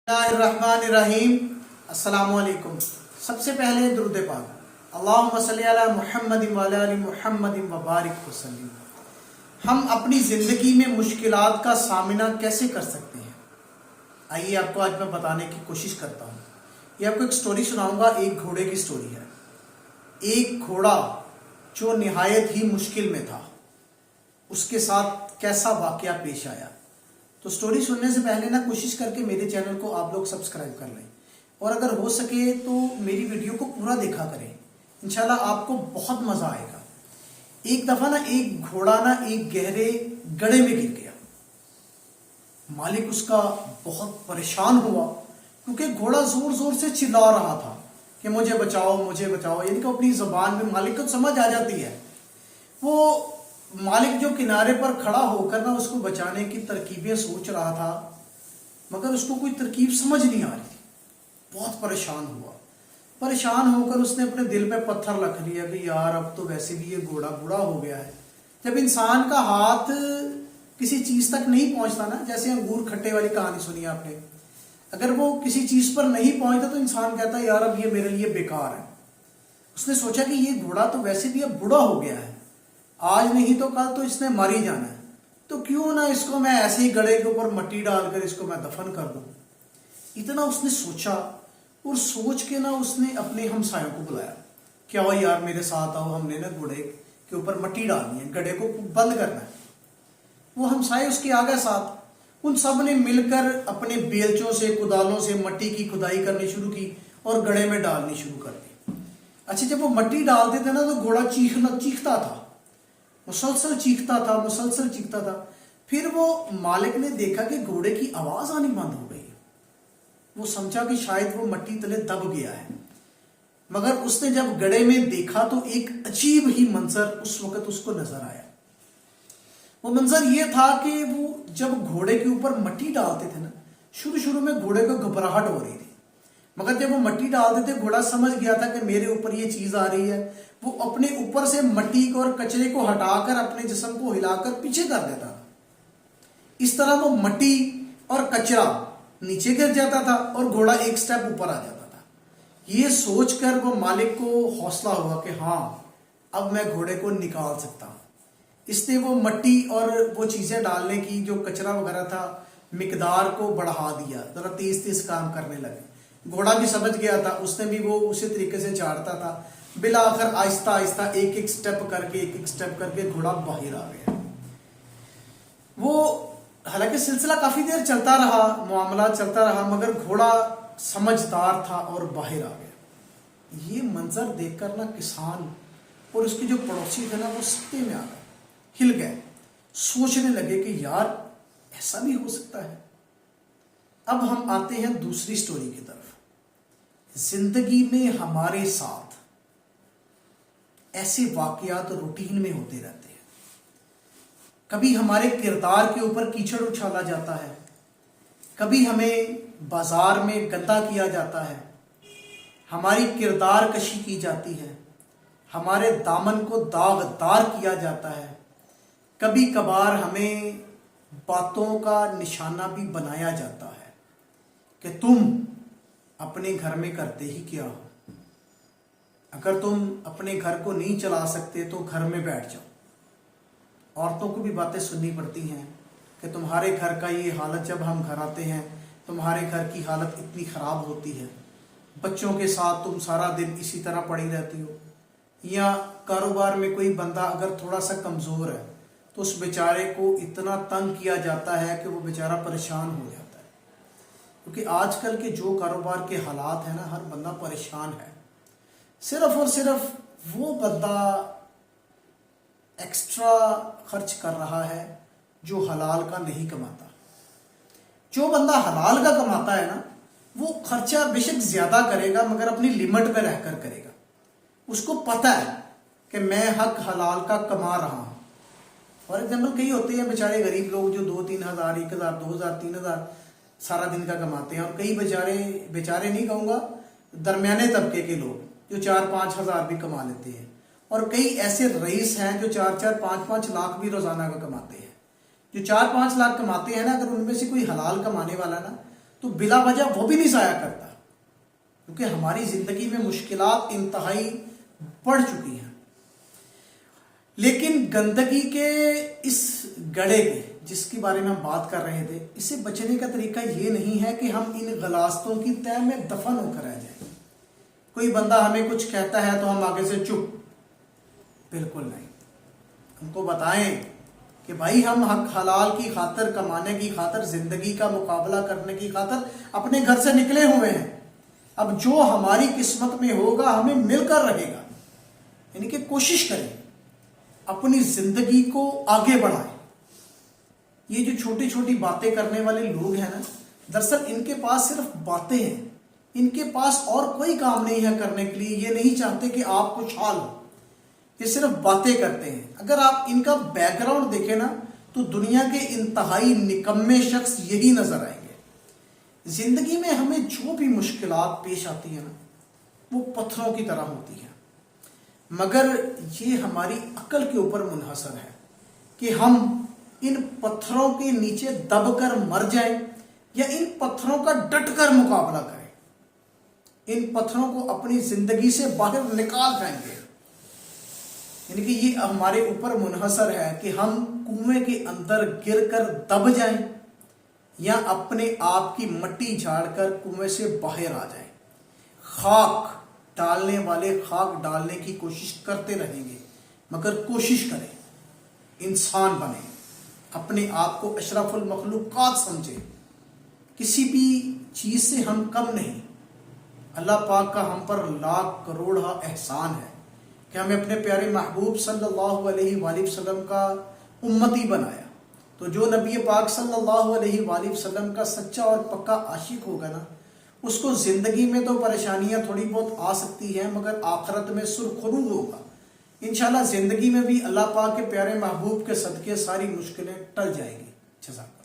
الرحمن السلام علیکم۔ سب سے پہلے درود پاک، اللہم صلی علی محمد وعلی آل محمد وبارک وسلم۔ ہم اپنی زندگی میں مشکلات کا سامنا کیسے کر سکتے ہیں؟ آئیے آپ کو آج میں بتانے کی کوشش کرتا ہوں۔ یہ آپ کو ایک سٹوری سناؤں گا، ایک گھوڑے کی سٹوری ہے۔ ایک گھوڑا جو نہایت ہی مشکل میں تھا، اس کے ساتھ کیسا واقعہ پیش آیا۔ تو سٹوری سننے سے پہلے نا کوشش کر کے میرے چینل کو آپ لوگ سبسکرائب کر لیں، اور اگر ہو سکے تو میری ویڈیو کو پورا دیکھا کریں، انشاءاللہ آپ کو بہت مزہ آئے گا۔ ایک دفعہ نا ایک گھوڑا نا ایک گہرے گڑھے میں گر گیا۔ مالک اس کا بہت پریشان ہوا، کیونکہ گھوڑا زور زور سے چلا رہا تھا کہ مجھے بچاؤ مجھے بچاؤ، یعنی کہ اپنی زبان میں مالک کو سمجھ آ جاتی ہے۔ وہ مالک جو کنارے پر کھڑا ہو کر نا اس کو بچانے کی ترکیبیں سوچ رہا تھا، مگر اس کو کوئی ترکیب سمجھ نہیں آ رہی تھی۔ بہت پریشان ہوا، پریشان ہو کر اس نے اپنے دل پہ پتھر رکھ لیا کہ یار اب تو ویسے بھی یہ گھوڑا بوڑھا ہو گیا ہے۔ جب انسان کا ہاتھ کسی چیز تک نہیں پہنچتا نا، جیسے انگور کھٹے والی کہانی سنی آپ نے، اگر وہ کسی چیز پر نہیں پہنچتا تو انسان کہتا ہے یار اب یہ میرے لیے بیکار ہے۔ اس نے سوچا کہ یہ گھوڑا تو ویسے بھی اب بوڑھا ہو گیا ہے، آج نہیں تو کل تو اس نے مر ہی جانا ہے، تو کیوں نہ اس کو میں ایسے ہی گڑھے کے اوپر مٹی ڈال کر اس کو میں دفن کر دوں۔ اتنا اس نے سوچا، اور سوچ کے نا اس نے اپنے ہمسایوں کو بلایا کہ آؤ یار میرے ساتھ آؤ، ہم نے نا گھوڑے کے اوپر مٹی ڈالنی ہے، گڑھے کو بند کرنا ہے۔ وہ ہمسائے اس کے آگے ساتھ، ان سب نے مل کر اپنے بیلچوں سے کدالوں سے مٹی کی کھدائی کرنی شروع کی اور گڑھے میں ڈالنی شروع کر دی۔ اچھا، جب وہ مٹی ڈالتے تھے نا تو گھوڑا چیختا تھا، مسلسل چیختا تھا۔ پھر وہ مالک نے دیکھا کہ گھوڑے کی آواز آنی بند ہو گئی۔ وہ سمجھا کہ شاید وہ مٹی تلے دب گیا ہے، مگر اس نے جب گڑھے میں دیکھا تو ایک عجیب ہی منظر اس وقت اس کو نظر آیا۔ وہ منظر یہ تھا کہ وہ جب گھوڑے کے اوپر مٹی ڈالتے تھے نا، شروع میں گھوڑے کو گھبراہٹ ہو رہی تھی، مگر جب وہ مٹی ڈالتے تھے گھوڑا سمجھ گیا تھا کہ میرے اوپر یہ چیز آ رہی ہے۔ وہ اپنے اوپر سے مٹی کو اور کچرے کو ہٹا کر اپنے جسم کو ہلا کر پیچھے کر دیتا تھا۔ اس طرح وہ مٹی اور کچرا نیچے گر جاتا تھا اور گھوڑا ایک سٹیپ اوپر آ جاتا تھا۔ یہ سوچ کر وہ مالک کو حوصلہ ہوا کہ ہاں اب میں گھوڑے کو نکال سکتا ہوں۔ اس نے وہ مٹی اور وہ چیزیں ڈالنے کی جو کچرا وغیرہ تھا مقدار کو بڑھا دیا، ذرا تیز کام کرنے لگے۔ گھوڑا بھی سمجھ گیا تھا، اس نے بھی وہ اسی طریقے سے چاڑتا تھا۔ بالآخر آہستہ ایک سٹیپ کر کے گھوڑا باہر آ گیا۔ وہ حالانکہ سلسلہ کافی دیر چلتا رہا، معاملات چلتا رہا، مگر گھوڑا سمجھدار تھا اور باہر آ گیا۔ یہ منظر دیکھ کر نا کسان اور اس کے جو پڑوسی تھے نا وہ سکتے میں آ گئے، ہل گئے، سوچنے لگے کہ یار ایسا بھی ہو سکتا ہے۔ اب ہم آتے ہیں دوسری سٹوری کی طرف۔ زندگی میں ہمارے ساتھ ایسے واقعات روٹین میں ہوتے رہتے ہیں۔ کبھی ہمارے کردار کے اوپر کیچڑ اچھالا جاتا ہے، کبھی ہمیں بازار میں گندا کیا جاتا ہے، ہماری کردار کشی کی جاتی ہے، ہمارے دامن کو داغدار کیا جاتا ہے، کبھی کبھار ہمیں باتوں کا نشانہ بھی بنایا جاتا ہے کہ تم اپنے گھر میں کرتے ہی کیا ہو، اگر تم اپنے گھر کو نہیں چلا سکتے تو گھر میں بیٹھ جاؤ۔ عورتوں کو بھی باتیں سننی پڑتی ہیں کہ تمہارے گھر کا یہ حالت، جب ہم گھر آتے ہیں تمہارے گھر کی حالت اتنی خراب ہوتی ہے، بچوں کے ساتھ تم سارا دن اسی طرح پڑی رہتی ہو۔ یا کاروبار میں کوئی بندہ اگر تھوڑا سا کمزور ہے تو اس بیچارے کو اتنا تنگ کیا جاتا ہے کہ وہ بیچارہ پریشان ہو جاتا ہے، کیونکہ آج کل کے جو کاروبار کے حالات ہیں نا، ہر بندہ پریشان ہے۔ صرف اور صرف وہ بندہ ایکسٹرا خرچ کر رہا ہے جو حلال کا نہیں کماتا۔ جو بندہ حلال کا کماتا ہے نا، وہ خرچہ بے شک زیادہ کرے گا مگر اپنی لمٹ پہ رہ کر کرے گا۔ اس کو پتہ ہے کہ میں حق حلال کا کما رہا ہوں۔ فار ایگزامپل کئی ہوتے ہیں بیچارے غریب لوگ جو 2-3 ہزار 1 ہزار 2 ہزار 3 ہزار سارا دن کا کماتے ہیں، اور کئی بیچارے نہیں کہوں گا، درمیانے طبقے کے لوگ جو 4-5 ہزار بھی کما لیتے ہیں، اور کئی ایسے رئیس ہیں جو 4-4 5-5 لاکھ بھی روزانہ کا کماتے ہیں۔ جو 4-5 لاکھ کماتے ہیں نا، اگر ان میں سے کوئی حلال کمانے والا نا، تو بلا وجہ وہ بھی نہیں ضائع کرتا، کیونکہ ہماری زندگی میں مشکلات انتہائی بڑھ چکی ہیں۔ لیکن گندگی کے اس گڑھے کے جس کے بارے میں ہم بات کر رہے تھے، اس سے بچنے کا طریقہ یہ نہیں ہے کہ ہم ان غلاظتوں کی تہہ میں دفن ہو کر رہ جائیں۔ کوئی بندہ ہمیں کچھ کہتا ہے تو ہم آگے سے چپ، بالکل نہیں۔ ہم کو بتائیں کہ بھائی ہم حق حلال کی خاطر، کمانے کی خاطر، زندگی کا مقابلہ کرنے کی خاطر اپنے گھر سے نکلے ہوئے ہیں۔ اب جو ہماری قسمت میں ہوگا ہمیں مل کر رہے گا، یعنی کہ کوشش کریں اپنی زندگی کو آگے بڑھائیں۔ یہ جو چھوٹی چھوٹی باتیں کرنے والے لوگ ہیں نا، دراصل ان کے پاس صرف باتیں ہیں، ان کے پاس اور کوئی کام نہیں ہے کرنے کے لیے۔ یہ نہیں چاہتے کہ آپ خوشحال ہو، یہ صرف باتیں کرتے ہیں۔ اگر آپ ان کا بیک گراؤنڈ دیکھیں نا تو دنیا کے انتہائی نکمے شخص یہی نظر آئیں گے۔ زندگی میں ہمیں جو بھی مشکلات پیش آتی ہیں نا، وہ پتھروں کی طرح ہوتی ہیں، مگر یہ ہماری عقل کے اوپر منحصر ہے کہ ہم ان پتھروں کے نیچے دب کر مر جائیں یا ان پتھروں کا ڈٹ کر مقابلہ کریں، ان پتھروں کو اپنی زندگی سے باہر نکال جائیں گے۔ یعنی کہ یہ ہمارے اوپر منحصر ہے کہ ہم کنویں کے اندر گر کر دب جائیں یا اپنے آپ کی مٹی جھاڑ کر کنویں سے باہر آ جائیں۔ خاک ڈالنے والے خاک ڈالنے کی کوشش کرتے رہیں گے، مگر کوشش کریں انسان بنیں، اپنے آپ کو اشرف المخلوقات سمجھیں۔ کسی بھی چیز سے ہم کم نہیں۔ اللہ پاک کا ہم پر لاکھ کروڑ احسان ہے کہ ہمیں اپنے پیارے محبوب صلی اللہ علیہ وآلہ وسلم کا امتی بنایا۔ تو جو نبی پاک صلی اللہ علیہ وآلہ وسلم کا سچا اور پکا عاشق ہوگا نا، اس کو زندگی میں تو پریشانیاں تھوڑی بہت آ سکتی ہیں، مگر آخرت میں سرخرو ہوگا۔ انشاءاللہ زندگی میں بھی اللہ پاک کے پیارے محبوب کے صدقے ساری مشکلیں ٹل جائیں گی۔ جزاک اللہ۔